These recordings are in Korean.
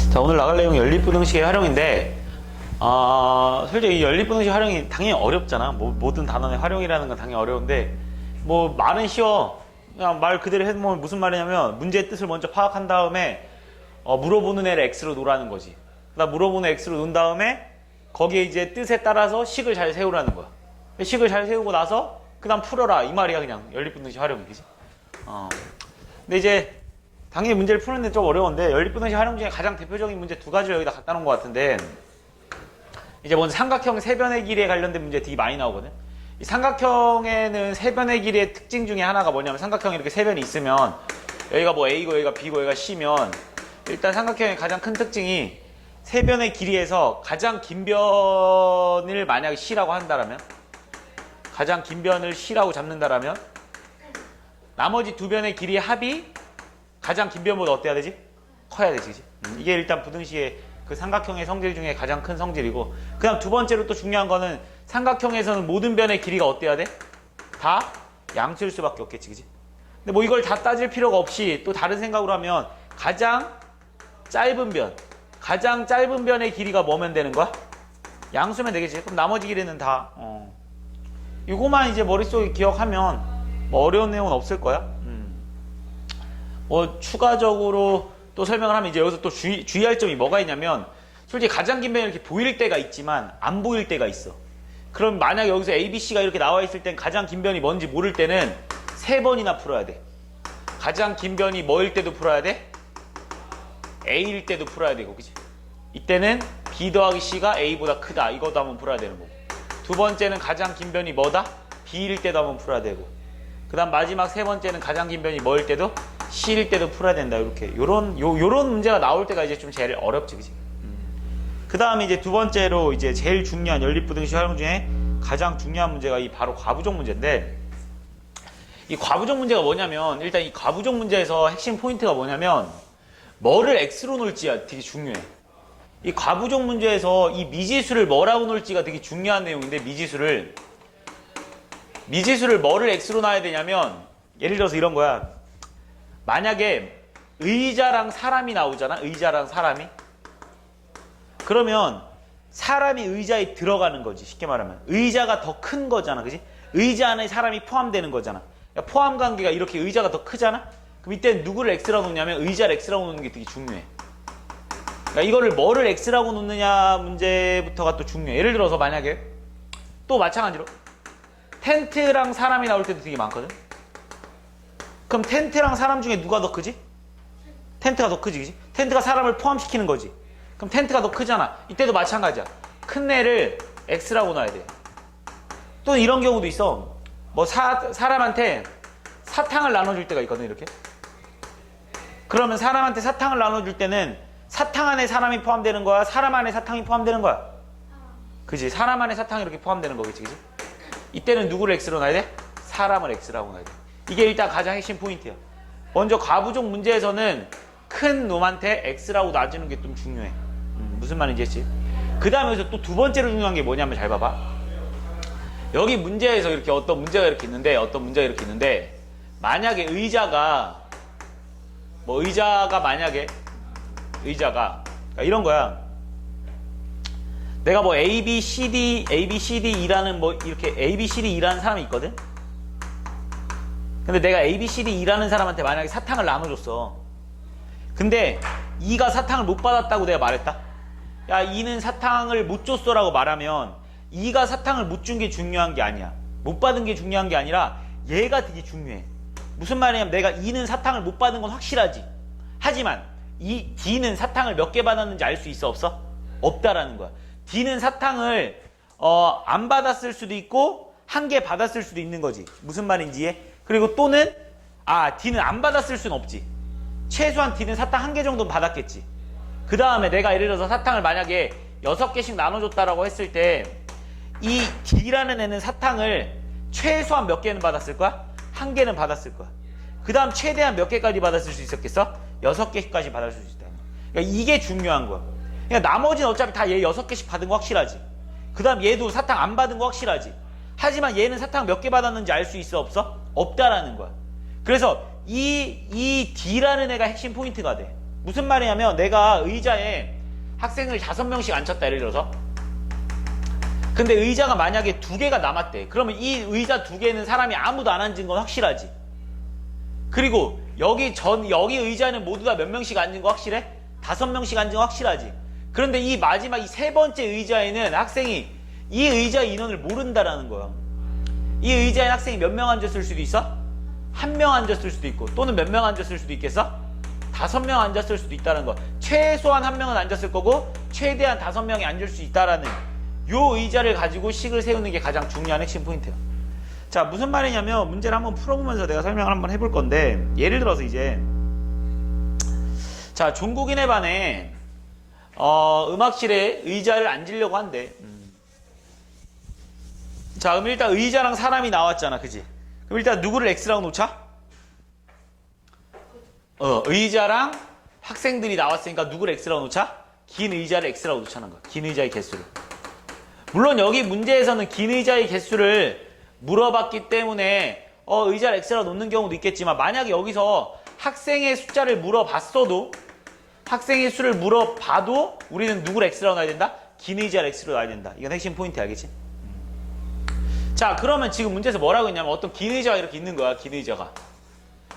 자, 오늘 나갈 내용은 연립부등식의 활용인데, 솔직히 이 연립부등식 활용이 당연히 어렵잖아. 모든 단원의 활용이라는 건 당연히 어려운데, 말은 쉬워. 그냥 말 그대로 해보면 무슨 말이냐면, 문제의 뜻을 먼저 파악한 다음에, 물어보는 애를 X로 놓으라는 거지. 그다음 물어보는 X로 놓은 다음에, 거기에 이제 뜻에 따라서 식을 잘 세우라는 거야. 식을 잘 세우고 나서, 그 다음 풀어라. 이 말이야, 그냥. 연립부등식 활용이, 그지? 근데 이제, 당연히 문제를 푸는데 좀 어려운데, 연립부등식 활용 중에 가장 대표적인 문제 두 가지를 여기다 갖다 놓은 것 같은데, 이제 먼저 삼각형 세변의 길이에 관련된 문제 되게 많이 나오거든. 이 삼각형에는 세변의 길이의 특징 중에 하나가 뭐냐면, 삼각형에 이렇게 세변이 있으면, 여기가 뭐 A고 여기가 B고 여기가 C면, 일단 삼각형의 가장 큰 특징이 세변의 길이에서 가장 긴 변을 만약에 C라고 한다라면, 가장 긴 변을 C라고 잡는다라면, 나머지 두 변의 길이의 합이 가장 긴 변보다 어때야 되지? 커야 되지, 그치? 이게 일단 부등식의 그 삼각형의 성질 중에 가장 큰 성질이고, 그 다음 두 번째로 또 중요한 거는 삼각형에서는 모든 변의 길이가 어때야 돼? 다 양수일 수밖에 없겠지, 그치? 근데 이걸 다 따질 필요가 없이 또 다른 생각으로 하면 가장 짧은 변의 길이가 뭐면 되는 거야? 양수면 되겠지? 그럼 나머지 길이는 다, 이거만 이제 머릿속에 기억하면 어려운 내용은 없을 거야. 추가적으로 또 설명을 하면 이제 여기서 또 주의할 점이 뭐가 있냐면, 솔직히 가장 긴 변이 이렇게 보일 때가 있지만 안 보일 때가 있어. 그럼 만약 여기서 A, B, C가 이렇게 나와 있을 땐 가장 긴 변이 뭔지 모를 때는 3번이나 풀어야 돼. 가장 긴 변이 뭐일 때도 풀어야 돼? A일 때도 풀어야 되고, 그치? 이때는 B 더하기 C가 A보다 크다. 이것도 한번 풀어야 되는 거고. 두 번째는 가장 긴 변이 뭐다? B일 때도 한번 풀어야 되고. 그 다음 마지막 세 번째는 가장 긴 변이 뭐일 때도? C일 때도 풀어야 된다. 이렇게 요런 문제가 나올 때가 이제 좀 제일 어렵지, 그치? 그 다음에 이제 두 번째로 이제 제일 중요한 연립부등식 활용 중에 가장 중요한 문제가 이 바로 과부족 문제인데, 이 과부족 문제가 뭐냐면, 일단 이 과부족 문제에서 핵심 포인트가 뭐냐면, 뭐를 X로 놓을지가 되게 중요해. 이 과부족 문제에서 이 미지수를 뭐라고 놓을지가 되게 중요한 내용인데, 미지수를 뭐를 X로 놔야 되냐면, 예를 들어서 이런 거야. 만약에 의자랑 사람이 나오잖아. 의자랑 사람이. 그러면 사람이 의자에 들어가는 거지. 쉽게 말하면 의자가 더 큰 거잖아, 그지? 의자 안에 사람이 포함되는 거잖아. 그러니까 포함 관계가 이렇게 의자가 더 크잖아. 그럼 이때는 누구를 X라고 놓냐면 의자를 X라고 놓는 게 되게 중요해. 그러니까 이거를 뭐를 X라고 놓느냐 문제부터가 또 중요해. 예를 들어서 만약에 또 마찬가지로 텐트랑 사람이 나올 때도 되게 많거든. 그럼 텐트랑 사람 중에 누가 더 크지? 텐트가 더 크지, 그지? 텐트가 사람을 포함시키는 거지. 그럼 텐트가 더 크잖아. 이때도 마찬가지야. 큰 애를 X라고 놔야 돼. 또 이런 경우도 있어. 사람한테 사탕을 나눠줄 때가 있거든, 이렇게. 그러면 사람한테 사탕을 나눠줄 때는 사탕 안에 사람이 포함되는 거야? 사람 안에 사탕이 포함되는 거야? 그지? 사람 안에 사탕이 이렇게 포함되는 거겠지, 그지? 이때는 누구를 X로 놔야 돼? 사람을 X라고 놔야 돼. 이게 일단 가장 핵심 포인트야. 먼저 과부족 문제에서는 큰 놈한테 X라고 놔주는 게 좀 중요해. 무슨 말인지 했지? 그 다음에 여기서 또 두 번째로 중요한 게 뭐냐면 잘 봐봐. 여기 문제에서 이렇게 어떤 문제가 이렇게 있는데 만약에 의자가 그러니까 이런 거야. 내가 A, B, C, D라는 이렇게 A, B, C, D라는 사람이 있거든? 근데 내가 A, B, C, D라는 사람한테 만약에 사탕을 나눠줬어. 근데 E가 사탕을 못 받았다고 내가 말했다. 야, E는 사탕을 못 줬어 라고 말하면 E가 사탕을 못 준 게 중요한 게 아니야. 못 받은 게 중요한 게 아니라 얘가 되게 중요해. 무슨 말이냐면 내가 E는 사탕을 못 받은 건 확실하지. 하지만 이 D는 사탕을 몇 개 받았는지 알 수 있어, 없어? 없다라는 거야. D는 사탕을 안 받았을 수도 있고 한 개 받았을 수도 있는 거지. 무슨 말인지 이해? 그리고 또는 D는 안 받았을 수는 없지. 최소한 D는 사탕 한 개 정도는 받았겠지. 그 다음에 내가 예를 들어서 사탕을 만약에 6개씩 나눠줬다라고 했을 때 이 D라는 애는 사탕을 최소한 몇 개는 받았을 거야? 한 개는 받았을 거야. 그 다음 최대한 몇 개까지 받았을 수 있었겠어? 6개까지 받을 수 있다. 그러니까 이게 중요한 거야. 그러니까 나머지는 어차피 다 얘 6개씩 받은 거 확실하지. 그 다음 얘도 사탕 안 받은 거 확실하지. 하지만 얘는 사탕 몇 개 받았는지 알 수 있어, 없어? 없다라는 거야. 그래서 이 D라는 애가 핵심 포인트가 돼. 무슨 말이냐면 내가 의자에 학생을 5명씩 앉혔다 예를 들어서. 근데 의자가 만약에 2개가 남았대. 그러면 이 의자 2개는 사람이 아무도 안 앉은 건 확실하지. 그리고 여기 의자는 모두 다 몇 명씩 앉은 거 확실해? 5명씩 앉은 거 확실하지. 그런데 이 마지막 이 3번째 의자에는 학생이 이 의자의 인원을 모른다라는 거야. 이 의자에 학생이 몇 명 앉았을 수도 있어? 1명 앉았을 수도 있고, 또는 몇 명 앉았을 수도 있겠어? 5명 앉았을 수도 있다는 거. 최소한 1명은 앉았을 거고 최대한 5명이 앉을 수 있다라는 요 의자를 가지고 식을 세우는 게 가장 중요한 핵심 포인트야. 자, 무슨 말이냐면 문제를 한번 풀어보면서 내가 설명을 한번 해볼 건데, 예를 들어서 이제 자, 종국인의 반에 음악실에 의자를 앉으려고 한대. 자, 그럼 일단 의자랑 사람이 나왔잖아, 그지? 그럼 일단 누구를 X라고 놓자? 의자랑 학생들이 나왔으니까 누구를 X라고 놓자? 긴 의자를 X라고 놓자는 거야. 긴 의자의 개수를. 물론 여기 문제에서는 긴 의자의 개수를 물어봤기 때문에 의자를 X라고 놓는 경우도 있겠지만, 만약에 여기서 학생의 숫자를 물어봤어도, 학생의 수를 물어봐도 우리는 누구를 X라고 놔야 된다? 긴 의자를 X로 놔야 된다. 이건 핵심 포인트 알겠지? 자, 그러면 지금 문제에서 뭐라고 했냐면 어떤 긴 의자가 이렇게 있는 거야. 긴 의자가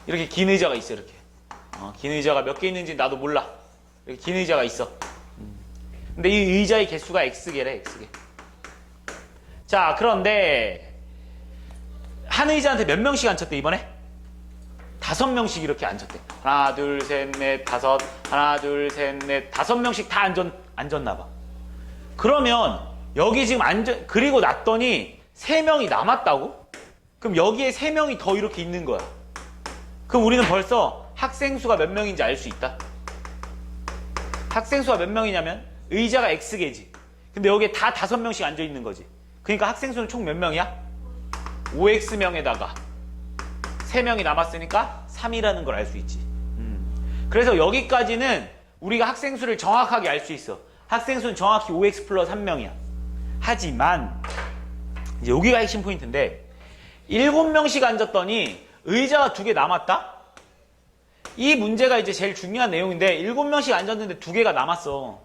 이렇게 긴 의자가 있어. 이렇게 긴 의자가 몇 개 있는지 나도 몰라. 이렇게 긴 의자가 있어. 근데 이 의자의 개수가 X개래. X개. 자, 그런데 한 의자한테 몇 명씩 앉혔대 이번에? 5명씩 이렇게 앉혔대. 하나 둘 셋 넷 다섯, 하나 둘 셋 넷 5명씩 다 앉았나 봐. 그러면 여기 지금 그리고 났더니 3명이 남았다고? 그럼 여기에 3명이 더 이렇게 있는 거야. 그럼 우리는 벌써 학생 수가 몇 명인지 알 수 있다. 학생 수가 몇 명이냐면 의자가 X개지. 근데 여기에 다 5명씩 앉아 있는 거지. 그러니까 학생 수는 총 몇 명이야? 5X명에다가 3명이 남았으니까 3이라는 걸 알 수 있지. 그래서 여기까지는 우리가 학생 수를 정확하게 알 수 있어. 학생 수는 정확히 5X 플러스 1명이야. 하지만 이제 여기가 핵심 포인트인데, 7명씩 앉았더니 의자가 2개 남았다? 이 문제가 이제 제일 중요한 내용인데, 7명씩 앉았는데 2개가 남았어.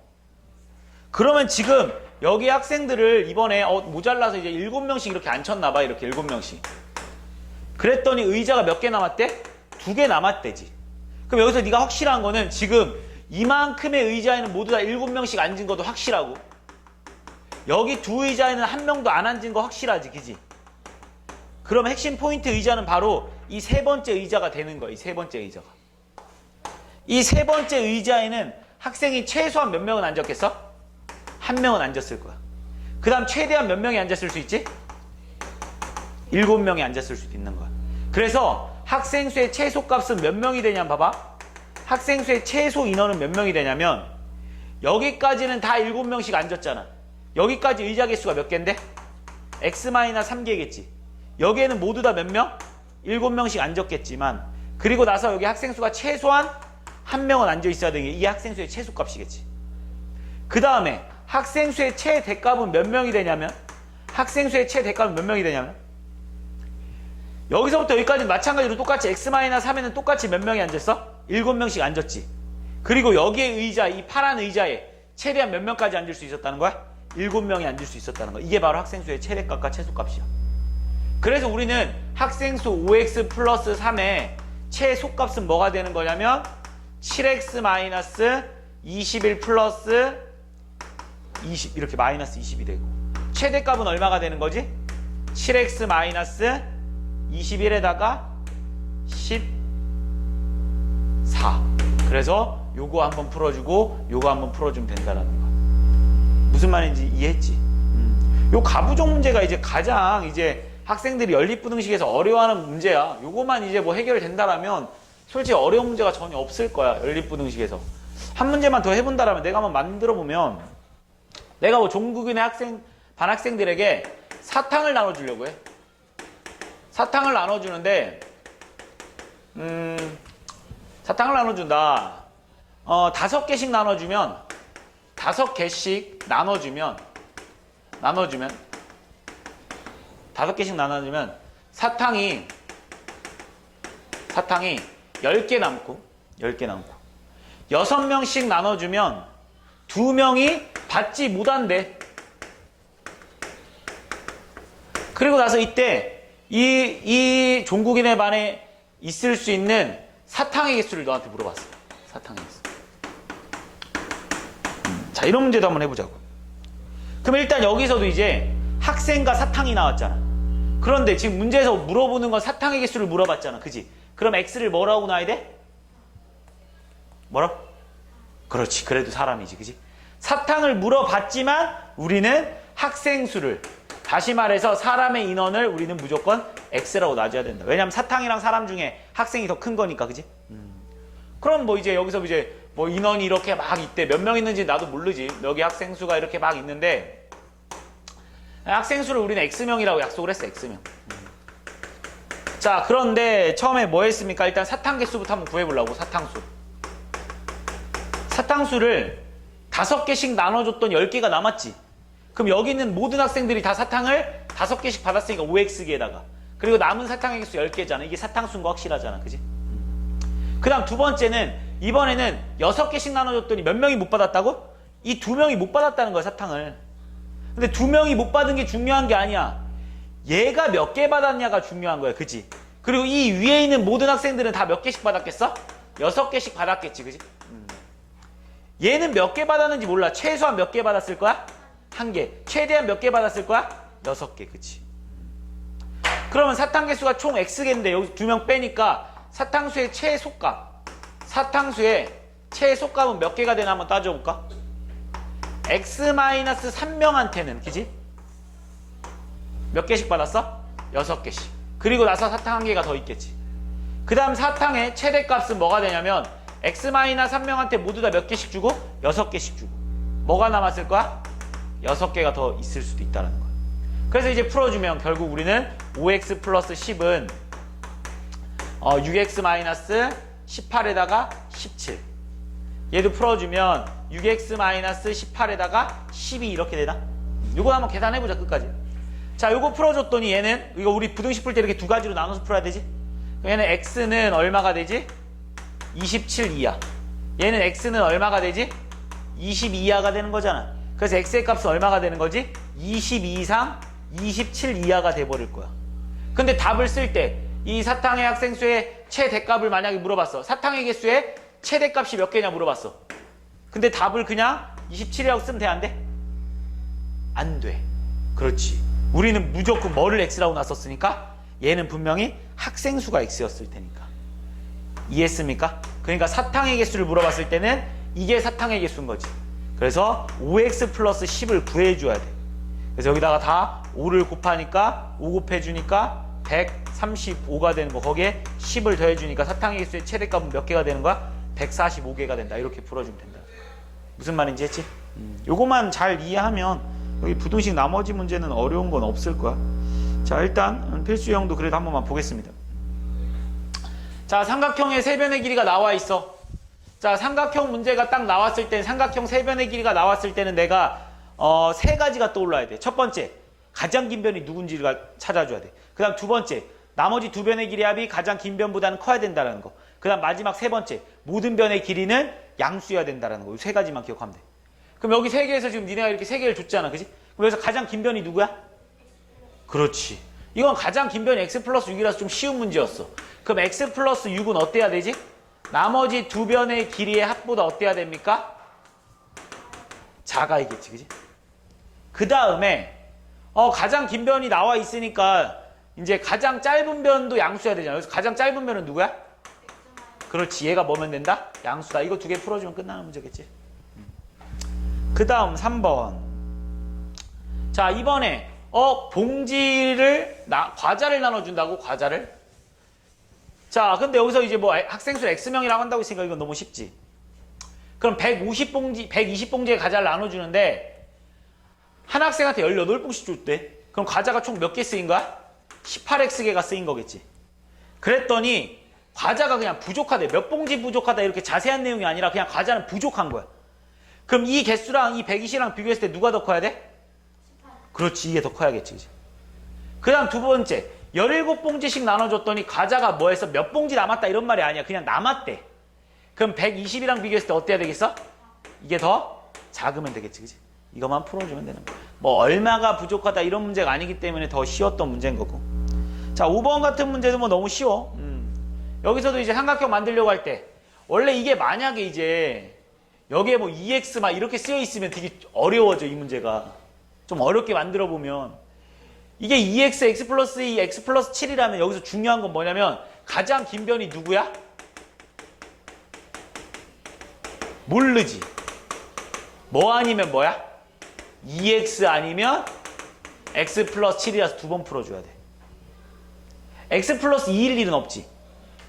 그러면 지금 여기 학생들을 이번에 모자라서 이제 7명씩 이렇게 앉혔나봐. 이렇게 7명씩. 그랬더니 의자가 몇 개 남았대? 2개 남았대지. 그럼 여기서 네가 확실한 거는 지금 이만큼의 의자에는 모두 다 7명씩 앉은 것도 확실하고, 여기 2의자에는 1명도 안 앉은 거 확실하지, 그지? 그럼 핵심 포인트 의자는 바로 이 3번째 의자가 되는 거야. 이 3번째 의자가. 이 3번째 의자에는 학생이 최소한 몇 명은 앉았겠어? 1명은 앉았을 거야. 그 다음 최대한 몇 명이 앉았을 수 있지? 7명이 앉았을 수도 있는 거야. 그래서 학생 수의 최소값은 몇 명이 되냐면 봐봐. 학생 수의 최소 인원은 몇 명이 되냐면, 여기까지는 다 7명씩 앉았잖아. 여기까지 의자 개수가 몇 개인데? X-3개겠지. 여기에는 모두 다 몇 명? 7명씩 앉았겠지만, 그리고 나서 여기 학생 수가 최소한 1명은 앉아 있어야 되는 게 이 학생 수의 최소값이겠지. 그 다음에 학생 수의 최대값은 몇 명이 되냐면, 학생 수의 최대값은 몇 명이 되냐면, 여기서부터 여기까지는 마찬가지로 똑같이 X-3에는 똑같이 몇 명이 앉았어? 7명씩 앉았지. 그리고 여기에 의자, 이 파란 의자에 최대한 몇 명까지 앉을 수 있었다는 거야? 7명이 앉을 수 있었다는 거야. 이게 바로 학생 수의 최대값과 최소값이야. 그래서 우리는 학생 수 5X 플러스 3의 최소값은 뭐가 되는 거냐면 7X 마이너스 21 플러스 20, 이렇게 마이너스 20이 되고, 최대값은 얼마가 되는 거지? 7X 마이너스 21에다가 14. 그래서 요거 한번 풀어주고 요거 한번 풀어주면 된다라는 거야. 무슨 말인지 이해했지? 요 가부족 문제가 이제 가장 이제 학생들이 연립부등식에서 어려워하는 문제야. 요거만 이제 뭐 해결된다라면 솔직히 어려운 문제가 전혀 없을 거야. 연립부등식에서 한 문제만 더 해본다라면, 내가 한번 만들어 보면, 내가 뭐 종국인의 반 학생들에게 사탕을 나눠주려고 해. 사탕을 나눠주는데, 사탕을 나눠준다. 5개씩 나눠주면, 5개씩 나눠주면, 5개씩 나눠주면, 사탕이 10개 남고, 6명씩 나눠주면 2명이 받지 못한대. 그리고 나서 이때 이 종국인의 반에 있을 수 있는 사탕의 개수를 너한테 물어봤어. 사탕의 개수. 자, 이런 문제도 한번 해보자고. 그럼 일단 여기서도 이제 학생과 사탕이 나왔잖아. 그런데 지금 문제에서 물어보는 건 사탕의 개수를 물어봤잖아. 그지? 그럼 x를 뭐라고 놔야 돼? 뭐라고? 그렇지. 그래도 사람이지. 그지? 사탕을 물어봤지만 우리는 학생 수를, 다시 말해서 사람의 인원을 우리는 무조건 x라고 놔줘야 된다. 왜냐면 사탕이랑 사람 중에 학생이 더 큰 거니까. 그지? 그럼 뭐 이제 여기서 이제 뭐 인원이 이렇게 막 있대. 몇 명 있는지 나도 모르지. 여기 학생 수가 이렇게 막 있는데 학생 수를 우리는 x명이라고 약속을 했어. x명. 자, 그런데 처음에 뭐 했습니까? 일단 사탕 개수부터 한번 구해보려고. 사탕수. 사탕수를 5개씩 나눠줬던 10개가 남았지. 그럼 여기 있는 모든 학생들이 다 사탕을 5개씩 받았으니까 5x기에다가. 그리고 남은 사탕의 개수 10개잖아. 이게 사탕수인 거 확실하잖아. 그지? 그 다음 두 번째는 이번에는 6개씩 나눠줬더니 몇 명이 못 받았다고? 이 2명이 못 받았다는 거야, 사탕을. 근데 2명이 못 받은 게 중요한 게 아니야. 얘가 몇 개 받았냐가 중요한 거야. 그치? 그리고 이 위에 있는 모든 학생들은 다 몇 개씩 받았겠어? 6개씩 받았겠지. 그치? 얘는 몇 개 받았는지 몰라. 최소한 몇 개 받았을 거야? 1개. 최대한 몇 개 받았을 거야? 6개. 그치? 그러면 사탕 개수가 총 x개인데 여기 2명 빼니까 사탕수의 최소값. 사탕수의 최소값은 몇 개가 되나 한번 따져볼까? x-3명한테는, 그지? 몇 개씩 받았어? 6개씩. 그리고 나서 사탕 1개가 더 있겠지. 그 다음 사탕의 최대값은 뭐가 되냐면 x-3명한테 모두 다 몇 개씩 주고? 6개씩 주고. 뭐가 남았을 거야? 6개가 더 있을 수도 있다는 거야. 그래서 이제 풀어주면 결국 우리는 5x 플러스 10은 6x-18에다가 17. 얘도 풀어주면 6x-18에다가 12 이렇게 되나? 요거 한번 계산해보자. 끝까지. 자, 요거 풀어줬더니 얘는 이거 우리 부등식 풀 때 이렇게 두 가지로 나눠서 풀어야 되지? 얘는 x는 얼마가 되지? 27 이하. 얘는 x는 얼마가 되지? 22 이하가 되는 거잖아. 그래서 x의 값은 얼마가 되는 거지? 22 이상 27 이하가 돼버릴 거야. 근데 답을 쓸 때 이 사탕의 학생 수의 최대값을 만약에 물어봤어. 사탕의 개수의 최대값이 몇 개냐 물어봤어. 근데 답을 그냥 27이라고 쓰면 돼? 안 돼? 안 돼. 그렇지. 우리는 무조건 뭐를 x라고 놨었으니까 얘는 분명히 학생 수가 x였을 테니까. 이해했습니까? 그러니까 사탕의 개수를 물어봤을 때는 이게 사탕의 개수인 거지. 그래서 5x 플러스 10을 구해줘야 돼. 그래서 여기다가 다 5를 곱하니까 5 곱해주니까 135가 되는 거. 거기에 10을 더해주니까 사탕의 개수의 최대값은 몇 개가 되는 거야? 145개가 된다. 이렇게 풀어주면 된다. 무슨 말인지 했지? 요거만 잘 이해하면 여기 부등식 나머지 문제는 어려운 건 없을 거야. 자, 일단 필수형도 그래도 한 번만 보겠습니다. 자, 삼각형의 세변의 길이가 나와 있어. 자, 삼각형 문제가 딱 나왔을 때, 삼각형 세변의 길이가 나왔을 때는 내가 세 가지가 떠올라야 돼. 첫 번째, 가장 긴 변이 누군지를 찾아줘야 돼. 그 다음 두 번째, 나머지 두 변의 길이 합이 가장 긴 변보다는 커야 된다는 거. 그 다음 마지막 세 번째, 모든 변의 길이는 양수여야 된다는 거. 이 세 가지만 기억하면 돼. 그럼 여기 세 개에서 지금 니네가 이렇게 세 개를 줬잖아. 그지? 그럼 여기서 가장 긴 변이 누구야? 그렇지. 이건 가장 긴 변이 x 플러스 6이라서 좀 쉬운 문제였어. 그럼 x 플러스 6은 어때야 되지? 나머지 두 변의 길이의 합보다 어때야 됩니까? 작아야겠지. 그지? 그 다음에 가장 긴 변이 나와 있으니까 이제 가장 짧은 변도 양수여야 되잖아. 그래서 가장 짧은 변은 누구야? 그렇지. 얘가 뭐면 된다? 양수다. 이거 두 개 풀어주면 끝나는 문제겠지. 그 다음 3번. 자, 이번에 봉지를 과자를 나눠준다고? 과자를? 자, 근데 여기서 이제 뭐 학생수 x명이라고 한다고 했으니까 이건 너무 쉽지. 그럼 120봉지의 과자를 나눠주는데 한 학생한테 18봉씩 줬대. 그럼 과자가 총 몇 개 쓰인 거야? 18x개가 쓰인 거겠지. 그랬더니 과자가 그냥 부족하대. 몇 봉지 부족하다 이렇게 자세한 내용이 아니라 그냥 과자는 부족한 거야. 그럼 이 개수랑 이 120이랑 비교했을 때 누가 더 커야 돼? 18. 그렇지. 이게 더 커야겠지. 그치? 그 다음 두 번째, 17봉지씩 나눠줬더니 과자가 뭐해서 몇 봉지 남았다 이런 말이 아니야. 그냥 남았대. 그럼 120이랑 비교했을 때 어때야 되겠어? 이게 더 작으면 되겠지, 그지? 이것만 풀어주면 되는 거야. 뭐 얼마가 부족하다 이런 문제가 아니기 때문에 더 쉬웠던 문제인 거고. 자, 5번 같은 문제도 뭐 너무 쉬워. 여기서도 이제 삼각형 만들려고 할 때 원래 이게 만약에 이제 여기에 뭐 2x 막 이렇게 쓰여 있으면 되게 어려워져, 이 문제가. 좀 어렵게 만들어 보면 이게 2x, x 플러스 2, x 플러스 7이라면 여기서 중요한 건 뭐냐면 가장 긴 변이 누구야? 모르지. 뭐 아니면 뭐야? 2x 아니면 x 플러스 7이라서 두 번 풀어줘야 돼. x 플러스 2일 일은 없지.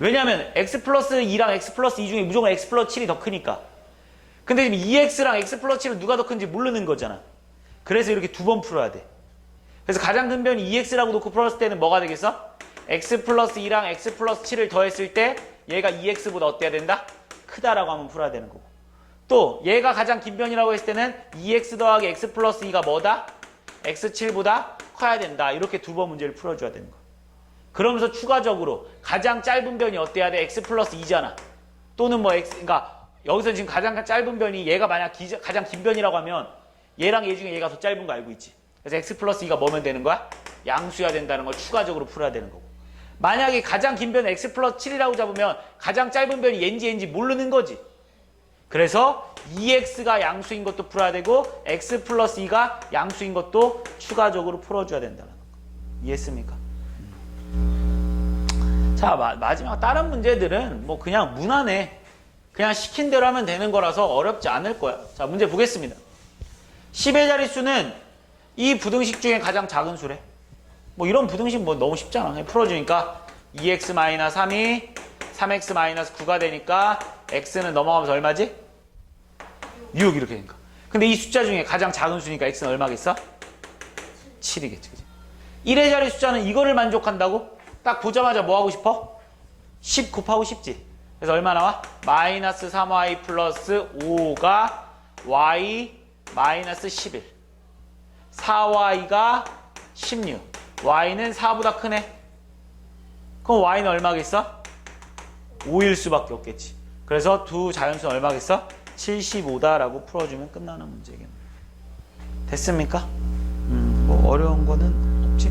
왜냐면 x 플러스 2랑 x 플러스 2 중에 무조건 x 플러스 7이 더 크니까. 근데 지금 2x랑 x 플러스 7은 누가 더 큰지 모르는 거잖아. 그래서 이렇게 두 번 풀어야 돼. 그래서 가장 큰 변이 2x라고 놓고 풀었을 때는 뭐가 되겠어? x 플러스 2랑 x 플러스 7을 더했을 때 얘가 2x보다 어때야 된다? 크다라고 하면 풀어야 되는 거고. 또 얘가 가장 긴 변이라고 했을 때는 2x 더하기 x 플러스 2가 뭐다? x7보다 커야 된다. 이렇게 두 번 문제를 풀어줘야 되는 거야. 그러면서 추가적으로 가장 짧은 변이 어때야 돼? x 플러스 2잖아. 또는 뭐 x, 그러니까 여기서 지금 가장 짧은 변이 얘가 만약 가장 긴 변이라고 하면 얘랑 얘 중에 얘가 더 짧은 거 알고 있지. 그래서 x 플러스 2가 뭐면 되는 거야? 양수야 된다는 걸 추가적으로 풀어야 되는 거고. 만약에 가장 긴 변이 x 플러스 7이라고 잡으면 가장 짧은 변이 얘인지 모르는 거지. 그래서 2x가 양수인 것도 풀어야 되고 x 플러스 2가 양수인 것도 추가적으로 풀어줘야 된다는 거. 이해했습니까? 자, 마지막 다른 문제들은 뭐 그냥 무난해. 그냥 시킨 대로 하면 되는 거라서 어렵지 않을 거야. 자, 문제 보겠습니다. 10의 자릿수는 이 부등식 중에 가장 작은 수래. 뭐 이런 부등식 뭐 너무 쉽잖아. 그냥 풀어주니까 2x-3이 3x-9가 되니까 x는 넘어가면서 얼마지? 6 이렇게 되니까. 근데 이 숫자 중에 가장 작은 수니까 x는 얼마겠어? 7이겠지. 그치? 1의 자리 숫자는 이거를 만족한다고? 딱 보자마자 뭐 하고 싶어? 10 곱하고 싶지. 그래서 얼마 나와? 마이너스 3y 플러스 5가 y 마이너스 11. 4y가 16. y는 4보다 크네. 그럼 y는 얼마겠어? 5일 수밖에 없겠지. 그래서 두 자연수는 얼마겠어? 75다라고 풀어주면 끝나는 문제겠네. 됐습니까? 뭐 어려운 거는 없지?